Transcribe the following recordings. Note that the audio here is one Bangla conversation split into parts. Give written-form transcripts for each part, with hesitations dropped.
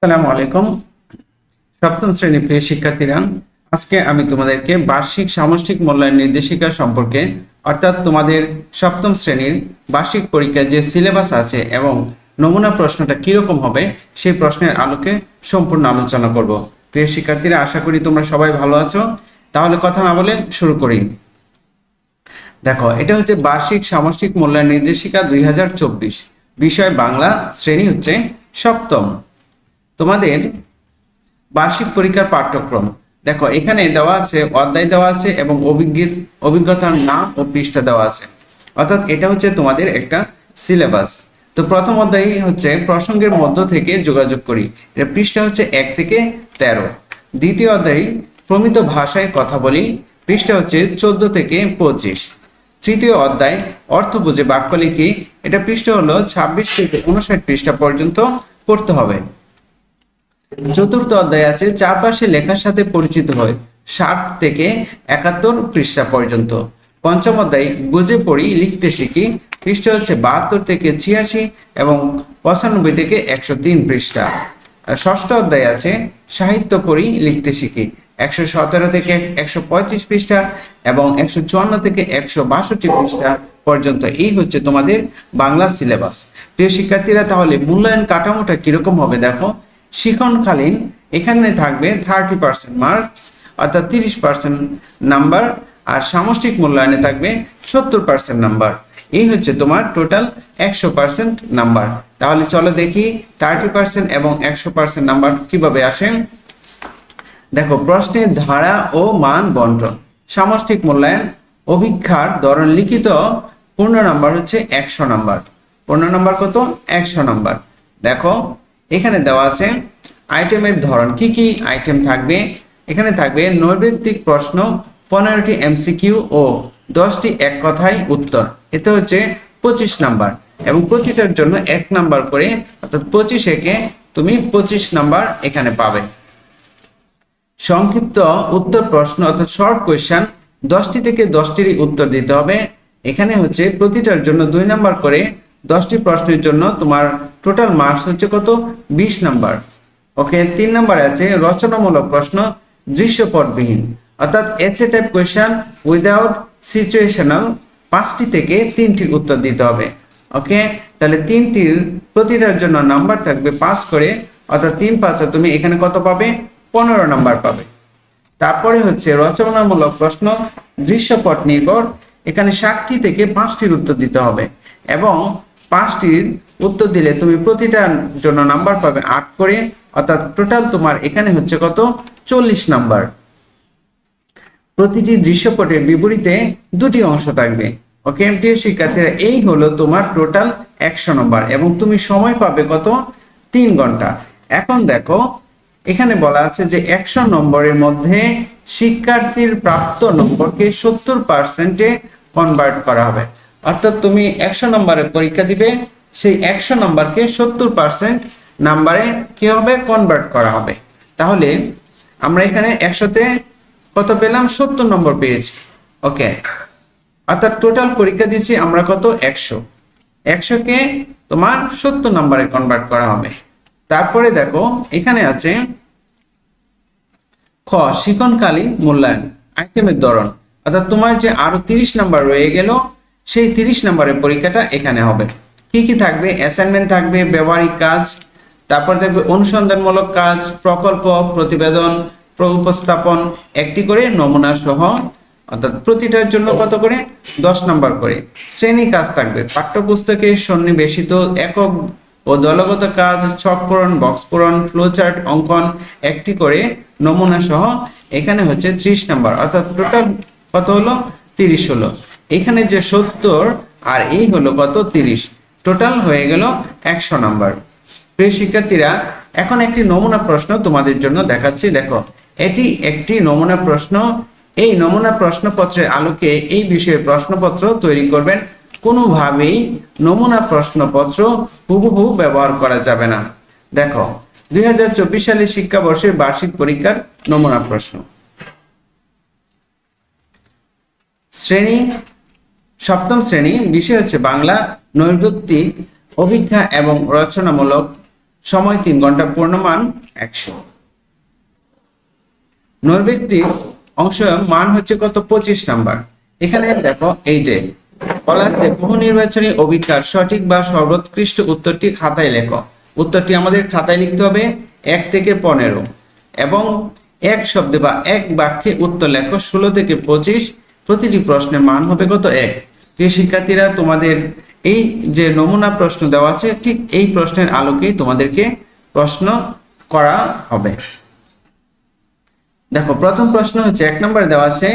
আসসালামু আলাইকুম। সপ্তম শ্রেণীর প্রিয় শিক্ষার্থীরা, আজকে আমি তোমাদেরকে বার্ষিক সামষ্টিক মূল্যায়ন নির্দেশিকা সম্পর্কে, অর্থাৎ তোমাদের সপ্তম শ্রেণীর বার্ষিক পরীক্ষায় যে সিলেবাস আছে এবং নমুনা প্রশ্নটা কিরকম হবে সেই প্রশ্নের আলোকে সম্পূর্ণ আলোচনা করব। প্রিয় শিক্ষার্থীরা, আশা করি তোমরা সবাই ভালো আছো। তাহলে কথা না বলে শুরু করি। দেখো, এটা হচ্ছে বার্ষিক সামষ্টিক মূল্যায়ন নির্দেশিকা 2024, বিষয় বাংলা, শ্রেণী হচ্ছে সপ্তম। তোমাদের বার্ষিক পরীক্ষার পাঠ্যক্রম দেখো, এখানে দেওয়া আছে, অধ্যায় দেওয়া আছে এবং অভিজ্ঞতার নাম ও পৃষ্ঠা দেওয়া আছে। অর্থাৎ এটা হচ্ছে তোমাদের একটা সিলেবাস। তো প্রথম অধ্যায় হচ্ছে প্রসঙ্গের মধ্য থেকে যোগাযোগ করি, এর পৃষ্ঠা হচ্ছে 1 থেকে 13। দ্বিতীয় অধ্যায় প্রমিত ভাষায় কথা বলি, পৃষ্ঠা হচ্ছে 14 থেকে 25। তৃতীয় অধ্যায় অর্থ বুঝে বাক্য লিখি, এটা পৃষ্ঠা হলো 26 থেকে 59 পৃষ্ঠা পর্যন্ত পড়তে হবে। চতুর্থ অধ্যায় আছে চারপাশে লেখার সাথে পরিচিত হয়, 60 থেকে 71 পৃষ্ঠা পর্যন্ত। পঞ্চম অধ্যায় বুঝে পড়ি লিখতে শিখি, পৃষ্ঠা হচ্ছে 72 থেকে 86 এবং 95 থেকে 103 পৃষ্ঠা। ষষ্ঠ অধ্যায় আছে সাহিত্য পড়ি লিখতে শিখি, 117 থেকে 135 পৃষ্ঠা এবং 154 থেকে 162 পৃষ্ঠা পর্যন্ত। এই হচ্ছে তোমাদের বাংলা সিলেবাস। প্রিয় শিক্ষার্থীরা, তাহলে মূল্যায়ন কাঠামোটা কিরকম হবে দেখো। শিক্ষণকালীন এখানে থাকবে 30% মার্কস, অর্থাৎ 30% নাম্বার, আর সামষ্টিক মূল্যায়নে থাকবে 70% নাম্বার। এই হচ্ছে তোমার টোটাল 100% নাম্বার। তাহলে চলো দেখি 30% এবং 100% নাম্বার কিভাবে আসে। দেখো, প্রশ্নের ধারা ও মান বন্টন। সামষ্টিক মূল্যায়ন অভিক্ষার ধরন লিখিত পূর্ণ নাম্বার হচ্ছে 100 নাম্বার। পূর্ণ নাম্বার কত? 100 নাম্বার। দেখো, এখানে দেওয়া আছে আইটেমের ধরন, কি কি আইটেম থাকবে। এখানে থাকবে নৈর্ব্যক্তিক প্রশ্ন, 15টি এমসিকিউ ও 10টি এক কথায় উত্তর। এতে হচ্ছে 25 নাম্বার এবং প্রতিটার জন্য 1 নাম্বার করে, অর্থাৎ 25 একে তুমি 25 নাম্বার এখানে পাবে। সংক্ষিপ্ত উত্তর প্রশ্ন, অর্থাৎ শর্ট কোয়েশ্চেন, 10টি থেকে 10টিরই উত্তর দিতে হবে। এখানে হচ্ছে প্রতিটার জন্য 2 নাম্বার করে, 10টি প্রশ্নের জন্য তোমার টোটাল মার্কস হচ্ছে কত? 20 নাম্বার। ওকে, 3 নাম্বারে আছে রচনামূলক প্রশ্ন, দৃশ্যপটবিহীন, অর্থাৎ এসে টাইপ কোয়েশ্চেন উইদাউট সিচুয়েশনাল, 5টি থেকে 3টির উত্তর দিতে হবে। ওকে, তাহলে 3টির প্রতিটার জন্য নাম্বার থাকবে 5 করে, অর্থাৎ 3 5 তুমি এখানে কত পাবে? 15 নাম্বার পাবে। তারপরে হচ্ছে রচনামূলক প্রশ্ন, দৃশ্যপট নির্ভর, এখানে 60টি থেকে 5টির উত্তর দিতে হবে এবং 5টির উত্তর দিলে তুমি প্রতিটার জন্য নাম্বার পাবে 8 করে, অর্থাৎ টোটাল তোমার এখানে হচ্ছে কত? 40 নাম্বার। প্রতিটি দৃশ্যপটের বিপরীতে 2টি অংশ থাকবে। ওকে প্রিয় শিক্ষার্থীরা, এই হলো তোমার টোটাল 100 নম্বর এবং তুমি সময় পাবে কত? 3 ঘন্টা। এখন দেখো, এখানে বলা আছে যে 100 নম্বরের মধ্যে শিক্ষার্থীর প্রাপ্ত নম্বরকে 70%-এ কনভার্ট করা হবে। অর্থাৎ তুমি 100 নম্বরের পরীক্ষা দিবে, সেই 100 নম্বরকে 70% নাম্বারে কি হবে? কনভার্ট করা হবে। তাহলে আমরা এখানে 100-তে কত পেলাম? 70 নম্বর পেয়েছি। ওকে, অর্থাৎ টোটাল পরীক্ষা দিয়েছি আমরা কত? 100। 100-কে তোমার 70 নম্বরে কনভার্ট করা হবে। তারপরে দেখো, এখানে আছে খ শিক্ষণকালীন মূল্যায়ন আইটেমের ধরন, অর্থাৎ তোমার যে আরো 30 নাম্বার রয়ে গেল, সেই 30 নাম্বারের পরীক্ষাটা এখানে হবে। কি কি থাকবে? অ্যাসাইনমেন্ট থাকবে, ব্যবহারিক কাজ, তারপর থাকবে অনুসন্ধানমূলক কাজ, প্রকল্প, প্রতিবেদন, উপস্থাপন, একটি করে নমুনা সহ, অর্থাৎ প্রতিটার জন্য কত করে? 10 নাম্বার করে। শ্রেণী কাজ থাকবে, পাঠ্যপুস্তকে সন্নিবেশিত একক ও দলগত কাজ, ছক পূরণ, বক্স পূরণ, ফ্লোচার্ট অঙ্কন, একটি করে নমুনা সহ, এখানে হচ্ছে 30 নাম্বার, অর্থাৎ টোটাল কত হলো? 30 হলো। এখানে যে 70 আর এই হলো কত? 30, টোটাল হয়ে গেল 100 নাম্বার। প্রিয় শিক্ষার্থীরা, এখন একটি নমুনা প্রশ্ন তোমাদের জন্য দেখাচ্ছি। দেখো, এটি একটি নমুনা প্রশ্ন। এই নমুনা প্রশ্নপত্রের আলোকে এই বিষয়ে প্রশ্নপত্র তৈরি করবেন। কোনোভাবেই নমুনা প্রশ্নপত্র হুবহু ব্যবহার করা যাবে না। দেখো, 2024 সালের শিক্ষাবর্ষের বার্ষিক পরীক্ষার নমুনা প্রশ্ন। শ্রেণী সপ্তম শ্রেণী, বিষয় হচ্ছে বাংলা, নৈর্ব্যক্তিক, অভিজ্ঞা এবং রচনামূলক সময় 3 ঘন্টা, পূর্ণমান 100। নৈর্ব্যক্তিক অংশ মান হচ্ছে কত? 25 নাম্বার। এখানে দেখো এই যে বলা আছে বহু নির্বাচনী অভিজ্ঞতার সঠিক বা সর্বোৎকৃষ্ট উত্তরটি খাতায় লেখো। উত্তরটি আমাদের খাতায় লিখতে হবে 1 থেকে 15 এবং এক শব্দে বা এক বাক্যে উত্তর লেখো 16 থেকে 25। প্রতিটি প্রশ্নের মান হবে কত? 1। প্রিয় শিক্ষার্থীরা, তোমাদের এই যে নমুনা প্রশ্ন দেওয়া আছে ঠিক এই প্রশ্নের আলোকেই তোমাদেরকে প্রশ্ন করা হবে। দেখো প্রথম প্রশ্ন হচ্ছে 1 নম্বরে দেওয়া আছে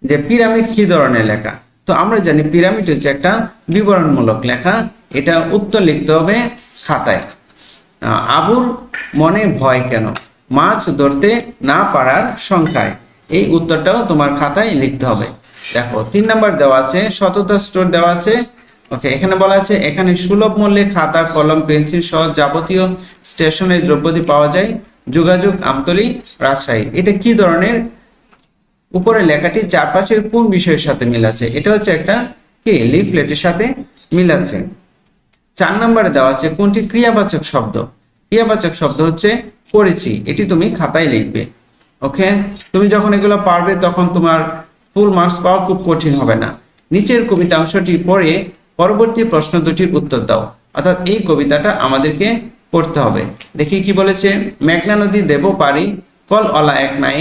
যে পিরামিড কি ধরনের লেখা। তো আমরা জানি পিরামিড হচ্ছে একটা বিবরণমূলক লেখা, এটা উত্তর লিখতে হবে খাতায়। আবুর মনে ভয় কেন? মাছ ধরতে না পারার সংখ্যায়। এই উত্তরটাও তোমার খাতায় লিখতে হবে। দেখো 3 নম্বর দেওয়া আছে সততা স্টোর দেওয়া আছে। ওকে, এখানে বলা আছে এখানে সুলভ মূল্যে খাতা, কলম, পেন্সিল সহ যাবতীয় স্টেশনারি দ্রব্যাদি পাওয়া যায়। যোগাযোগ আমতলী, রাজশাহী। এটা কি ধরনের? উপরে লেখাটি চারপাশের কোন বিষয়ের সাথে মিল আছে? এটা হচ্ছে একটা কি লিফলেটের সাথে মিল আছে। 4 নম্বরে দেওয়া আছে কোনটি ক্রিয়াবাচক শব্দ? ক্রিয়াবাচক শব্দ হচ্ছে পড়েছি, এটি তুমি খাতায় লিখবে। ওকে, তুমি যখন এগুলো পারবে তখন তোমার ফুল মার্কস পাওয়া খুব কঠিন হবে না। নিচের কবিতা অংশটি পড়ে পরবর্তী প্রশ্ন দুটির উত্তর দাও। অর্থাৎ এই কবিতাটা আমাদেরকে পড়তে হবে। দেখি কি বলেছে। মেঘনা নদী দেব পারি, কল অলা এক নাই,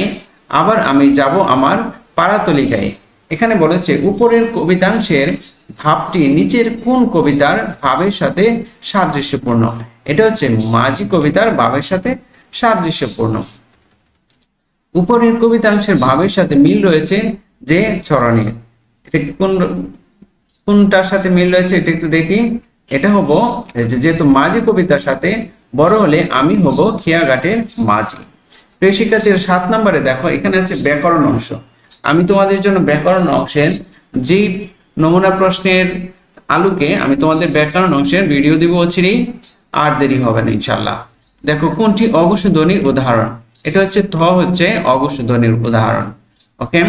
আবার আমি যাব আমার পাড়াতলি গায়ে। এখানে বলেছে উপরের কবিতাংশের ভাবটি নিচের কোন কবিতার ভাবের সাথে সাদৃশ্যপূর্ণ? এটা হচ্ছে মাঝি কবিতার ভাবের সাথে সাদৃশ্যপূর্ণ। উপরের কবিতাংশের ভাবের সাথে মিল রয়েছে যে চরণের। এটা কোনটার সাথে মিল রয়েছে এটা একটু দেখি। এটা হবো যেহেতু মাঝি কবিতার সাথে বড় হলে আমি হব খেয়াঘাটের মাঝি। প্রিয় শিক্ষার্থীরা 7 নম্বরে দেখো এখানে আছে ব্যাকরণ অংশ। আমি তোমাদের জন্য ব্যাকরণ অংশের যে নমুনা প্রশ্নের আলোকে আমি তোমাদের ব্যাকরণ অংশের ভিডিও দিব অচিরেই, আর দেরি হবে না ইনশাআল্লাহ। দেখো কোনটি অঘোষ ধ্বনির উদাহরণ? এটা হচ্ছে থ হচ্ছে অঘোষ ধ্বনির উদাহরণ। ওকে,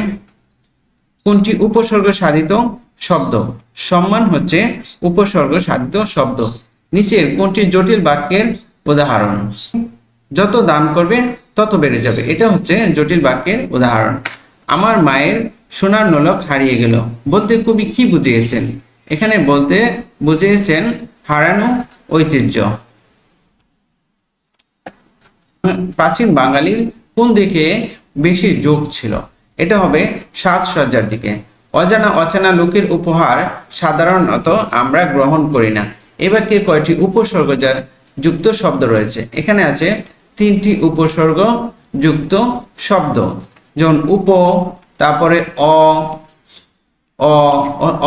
কোনটি উপসর্গ সাধিত শব্দ? সম্মান হচ্ছে উপসর্গ সাধিত শব্দ। নিচের কোনটি জটিল বাক্যের উদাহরণ? যত দান করবে তত বেড়ে যাবে। এটা হচ্ছে জটিল বাক্যের উদাহরণ। আমার মায়ের সোনার নোলক হারিয়ে গেল বলতে কবি কি বুঝিয়েছেন? এখানে বলতে বুঝিয়েছেন হারানো ঐতিহ্য। প্রাচীন বাঙালির কোন দিকে বেশি যোগ ছিল? এটা হবে সাজসজ্জার দিকে। অজানা অচেনা লোকের উপহার সাধারণত আমরা গ্রহণ করি না। এ বাক্যে কয়টি উপসর্গ যুক্ত শব্দ রয়েছে? এখানে আছে 3টি উপসর্গ যুক্ত শব্দ, যেমন উপ, তারপরে অ,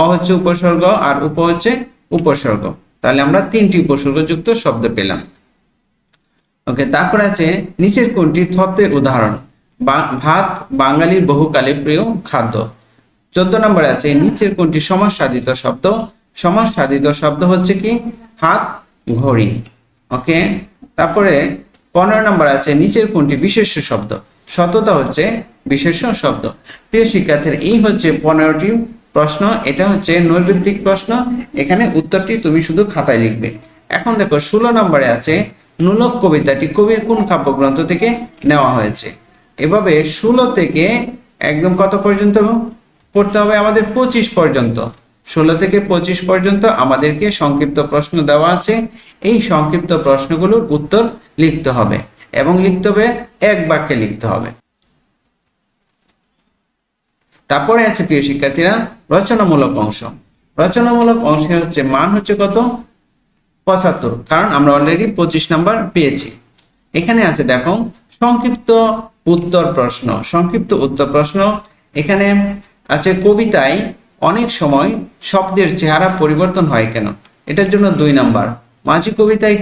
অ হচ্ছে উপসর্গ আর উপ হচ্ছে উপসর্গ। তাহলে আমরা 3টি উপসর্গ যুক্ত শব্দ পেলাম। ওকে, তারপরে আছে নিচের কোনটি তত্ত্বের উদাহরণ? ভাত বাঙালির বহুকালে প্রিয় খাদ্য। 14 নম্বরে আছে নিচের কোনটি সমাস সাধিত শব্দ? সমাস সাধিত শব্দ হচ্ছে কি হাত, ঘড়ি। ওকে, তারপরে 15 নম্বর আছে নিচের কোনটি বিশেষ্য শব্দ? সততা হচ্ছে বিশেষ্য শব্দ। প্রিয় শিক্ষার্থীরা, এই হচ্ছে 15টি প্রশ্ন। এটা হচ্ছে নৈর্ব্যক্তিক প্রশ্ন। এখানে উত্তরটি তুমি শুধু খাতায় লিখবে। এখন দেখো 16 নম্বরে আছে নোলক কবিতাটি কবির কোন কাব্যগ্রন্থ থেকে নেওয়া হয়েছে? এভাবে 16 থেকে একদম কত পর্যন্ত পড়তে হবে আমাদের? 25 পর্যন্ত। 16 থেকে 25 পর্যন্ত আমাদেরকে সংক্ষিপ্ত প্রশ্ন দেওয়া আছে। এই সংক্ষিপ্ত প্রশ্নগুলোর উত্তর লিখতে হবে এবং লিখতে হবে এক বাক্যে লিখতে হবে। তারপরে আছে প্রিয় শিক্ষার্থীরা রচনামূলক অংশ। রচনামূলক অংশে হচ্ছে মান হচ্ছে কত? 75, কারণ আমরা অলরেডি 25 নাম্বার পেয়েছি। এখানে আছে দেখো সংক্ষিপ্ত উত্তর প্রশ্ন। সংক্ষিপ্ত উত্তর প্রশ্ন এখানে আছে কবিতায় অনেক সময় শব্দের চেহারা পরিবর্তন হয় কেন? এটার জন্য 2 নাম্বার। মাঝি কবিতায়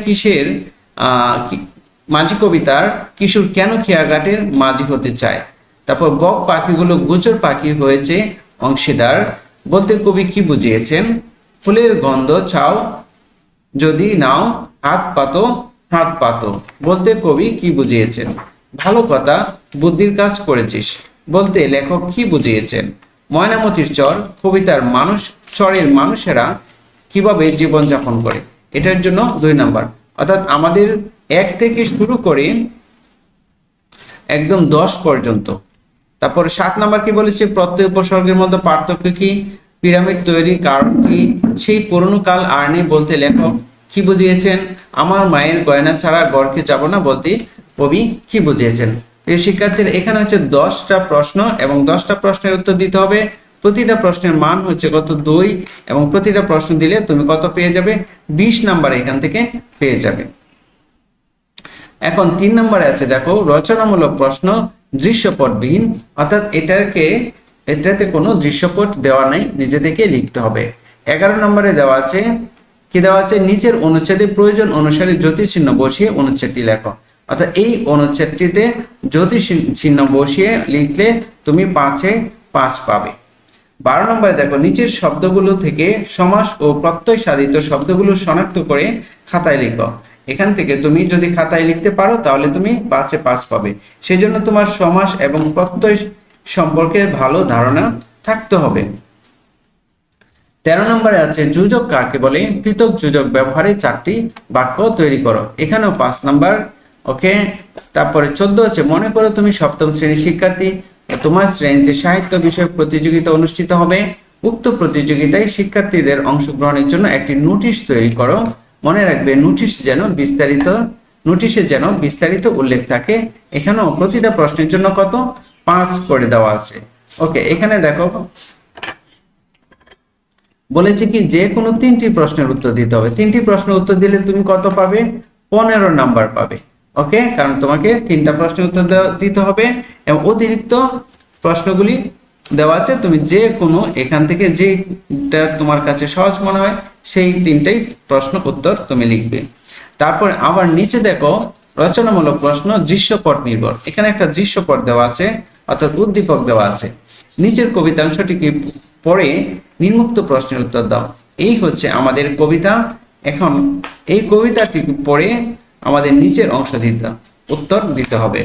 মাঝি কবিতার কিশোর কেন খেয়াঘাটের মাঝি হতে চায়? তারপর বক পাখিগুলো গোচর পাখি হয়েছে অংশীদার বলতে কবি কি বুঝিয়েছেন? ফুলের গন্ধ ছাও যদি নাও হাত পাতো হাত পাতো বলতে কবি কি বুঝিয়েছেন? ভালো কথা বুদ্ধির কাজ করেছিস বলতে লেখক কি বুঝিয়েছেন? ময়নামতির চর কবিতার চরের মানুষেরা কিভাবে জীবনযাপন করে? এটার জন্য 2 নাম্বার। অর্থাৎ আমাদের 1 থেকে শুরু করে একদম 10 পর্যন্ত। তারপরে 7 নাম্বার কি বলেছে, প্রত্যয় উপসর্গের মধ্যে পার্থক্য কি, পিরামিড তৈরি কারণ কি, সেই পুরনো কাল আর নেই বলতে লেখক কি বুঝিয়েছেন, আমার মায়ের গয়না ছাড়া ঘরকে যাব না বলতে কবি কি বুঝিয়েছেন। প্রিয় শিক্ষার্থীরা, এখানে হচ্ছে 10টা প্রশ্ন এবং 10টা প্রশ্নের উত্তর দিতে হবে। প্রতিটা প্রশ্নের মান হচ্ছে কত, 2, এবং প্রতিটা প্রশ্ন দিলে তুমি কত পেয়ে যাবে, 20 নাম্বার এখান থেকে পেয়ে যাবে। এখন 3 নম্বরে আছে দেখো, রচনামূলক প্রশ্ন দৃশ্যপটবিহীন, অর্থাৎ এটাতে কোনো দৃশ্যপট দেওয়া নাই, নিজে থেকে লিখতে হবে। 11 নম্বরে দেওয়া আছে কি, দেওয়া আছে নিচের অনুচ্ছেদে প্রয়োজন অনুসারে জ্যোতিষ চিহ্ন বসিয়ে অনুচ্ছেদটি লেখো, অর্থাৎ এই অনুচ্ছেদটিতে জ্যোতিষ চিহ্ন বসিয়ে লিখলে তুমি 5-এ 5 পাবে। 12 নম্বরে দেখো, নিচের শব্দগুলো থেকে সমাস ও প্রত্যয় সাধিত শব্দগুলো শনাক্ত করে খাতায় লিখো। এখান থেকে তুমি যদি খাতায় লিখতে পারো তাহলে তুমি 5-এ 5 পাবে। সেই জন্য তোমার সমাস এবং প্রত্যয় সম্পর্কে ভালো ধারণা থাকতে হবে। 13 নম্বরে আছে যোজক কাকে বলে, পৃথক যোজক ব্যবহারে 4টি বাক্য তৈরি করো, এখানেও 5 নাম্বার। ওকে, তারপরে 14 আছে, মনে করো তুমি সপ্তম শ্রেণীর শিক্ষার্থী, তোমার শ্রেণীতে সাহিত্য বিষয়ক প্রতিযোগিতা অনুষ্ঠিত হবে। উক্ত প্রতিযোগিতায় শিক্ষার্থীদের অংশগ্রহণের জন্য একটি নোটিশ তৈরি করো। মনে রাখবে নোটিশে যেন বিস্তারিত উল্লেখ থাকে। এখানেও প্রতিটা প্রশ্নের জন্য কত, 5 করে দেওয়া আছে। ওকে, এখানে দেখো বলেছে কি যে কোনো 3টি প্রশ্নের উত্তর দিতে হবে। 3টি প্রশ্নের উত্তর দিলে তুমি কত পাবে, 15 নাম্বার পাবে। ওকে, কারণ তোমাকে 3টা প্রশ্নের উত্তর দিতে হবে এবং অতিরিক্ত প্রশ্নগুলি দেওয়া আছে, তুমি যে কোনো এখান থেকে যেটা তোমার কাছে সহজ মনে হয় সেই 3টাই প্রশ্ন উত্তর তুমি লিখবে। তারপর আবার নিচে দেখো, রচনামূলক প্রশ্ন দৃশ্যপট নির্ভর, এখানে একটা দৃশ্যপট দেওয়া আছে, অর্থাৎ উদ্দীপক দেওয়া আছে। নিচের কবিতাংশটিকে পড়ে নিম্নোক্ত প্রশ্নের উত্তর দাও। এই হচ্ছে আমাদের কবিতা। এখন এই কবিতাটি পড়ে আমাদের নিচের অংশ উত্তর দিতে হবে।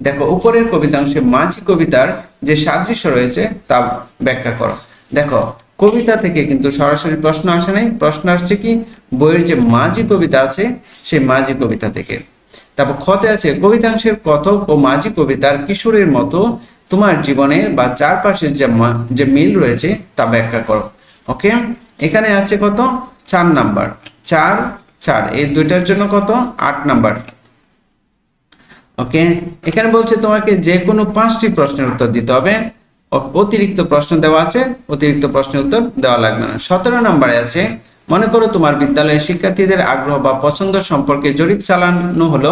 দেখো, উপরের কবিতাংশে মাঝি কবিতার যে সাদৃশ্য রয়েছে তা ব্যাখ্যা করো। দেখো, কবিতা থেকে কিন্তু সরাসরি প্রশ্ন আসে নাই, প্রশ্ন আসছে কি বইয়ের যে মাঝি কবিতা আছে সেই মাঝি কবিতা থেকে। তারপর খতে আছে, কবিতাংশের কথক ও মাঝি কবিতার কিশোরের মতো তোমার জীবনের বা চারপাশের যে মিল রয়েছে তা ব্যাখ্যা করো। ওকে, এখানে আছে কত, 4 নাম্বার, 4 4, এই দুইটার জন্য কত, 8 নাম্বার। ওকে, এখানে বলছে তোমাকে যে কোনো 5টি প্রশ্নের উত্তর দিতে হবে। অতিরিক্ত প্রশ্ন দেওয়া আছে, অতিরিক্ত প্রশ্নের উত্তর দেওয়া লাগবে না। 17 নম্বরে আছে, মনে করো তোমার বিদ্যালয়ের শিক্ষার্থীদের আগ্রহ বা পছন্দ সম্পর্কে জরিপ চালানো হলো,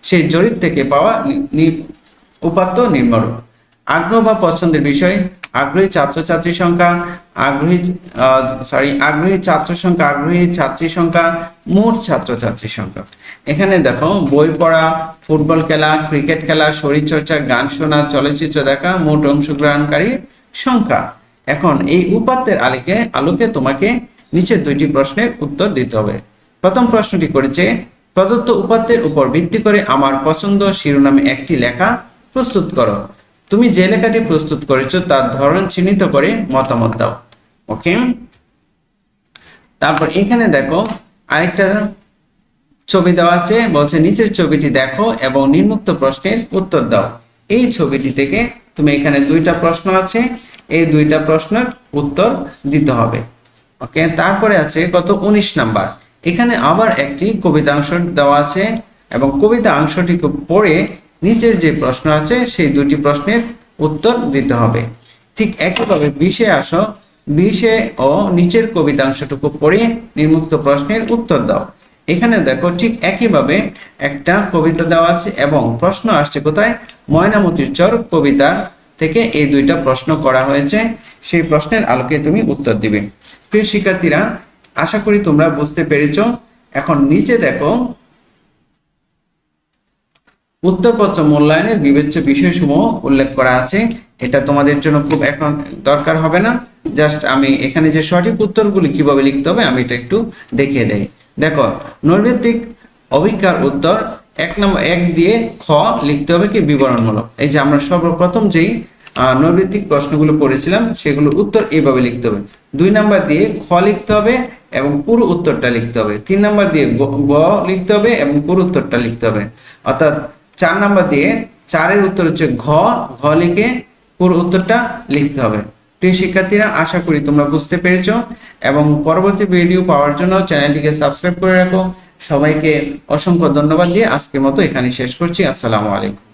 সেই জরিপ থেকে পাওয়া উপাত্ত নির্ভর। আগ্রহ বা পছন্দের বিষয়, আগ্রহী ছাত্রছাত্রীর সংখ্যা, আগ্রহী ছাত্র সংখ্যা, আগ্রহী ছাত্রী সংখ্যা, মোট ছাত্রছাত্রীর সংখ্যা। এখানে দেখো, বই পড়া, ফুটবল খেলা, ক্রিকেট খেলা, শরীরচর্চা, গান শোনা, চলচ্চিত্র দেখা, মোট অংশগ্রহণকারীর সংখ্যা। এখন এই উপাত্তের আলোকে তোমাকে নিচের 2টি প্রশ্নের উত্তর দিতে হবে। প্রথম প্রশ্নটি করেছে, প্রদত্ত উপাত্তের উপর ভিত্তি করে আমার পছন্দ শিরোনামে একটি লেখা প্রস্তুত করো। তুমি যে লেখাটি প্রস্তুত করেছো তার ধরন চিহ্নিত করে মতামত দাও। ওকে, তারপর এখানে দেখো আরেকটা ছবি দেওয়া আছে, বলছে নিচের ছবিটি দেখো এবং নিম্নোক্ত প্রশ্নের উত্তর দাও। এই ছবিটি থেকে তুমি এখানে 2টা প্রশ্ন আছে, এই 2টা প্রশ্নের উত্তর দিতে হবে। ওকে, তারপরে আছে কত, 19 নাম্বার। এখানে আবার একটি কবিতাংশ দেওয়া আছে এবং কবিতাংশটিকে পড়ে নিচের যে প্রশ্ন আছে সেই 2টি প্রশ্নের উত্তর দিতে হবে। ঠিক একইভাবে 20-এ আসো, 20-এ ও নিচের কবিতাংশটুকু পড়ে নিম্নোক্ত প্রশ্নের উত্তর দাও। এখানে দেখো ঠিক একইভাবে একটা কবিতা দেওয়া আছে এবং প্রশ্ন আসছে কোথায়, ময়নামতির চর কবিতার থেকে এই 2টা প্রশ্ন করা হয়েছে, সেই প্রশ্নের আলোকে তুমি উত্তর দিবে। প্রিয় শিক্ষার্থীরা, আশা করি তোমরা বুঝতে পেরেছো। এখন নিচে দেখো, উত্তরপত্র মূল্যায়নের বিবেচ্য বিষয়সমূহ উল্লেখ করা আছে। এটা তোমাদের জন্য খুব এখন দরকার হবে না, জাস্ট আমি এখানে যে সঠিক উত্তরগুলি কিভাবে লিখতে হবে আমি এটা একটু দেখিয়ে দেই। দেখো, নৈর্ব্যক্তিক অভিজ্ঞার উত্তর 1 দিয়ে খ লিখতে হবে কি বিবরণমূলক। এই যে আমরা সর্বপ্রথম যেই নৈর্ব্যক্তিক প্রশ্নগুলো পড়েছিলাম সেগুলোর উত্তর এইভাবে লিখতে হবে। 2 নাম্বার দিয়ে খ লিখতে হবে এবং পুরো উত্তরটা লিখতে হবে। 3 নাম্বার দিয়ে গ লিখতে হবে এবং পুরো উত্তরটা লিখতে হবে। অর্থাৎ 4 নাম্বার দিয়ে 4-এর উত্তর হচ্ছে ঘ, ঘ লিখে পুরো উত্তরটা লিখতে হবে। প্রিয় শিক্ষার্থীরা, আশা করি তোমরা বুঝতে পেরেছো এবং পরবর্তী ভিডিও পাওয়ার জন্য চ্যানেলটিকে সাবস্ক্রাইব করে রাখো। সবাইকে অসংখ্য ধন্যবাদ দিয়ে আজকের মতো এখানে শেষ করছি। আসসালামু আলাইকুম।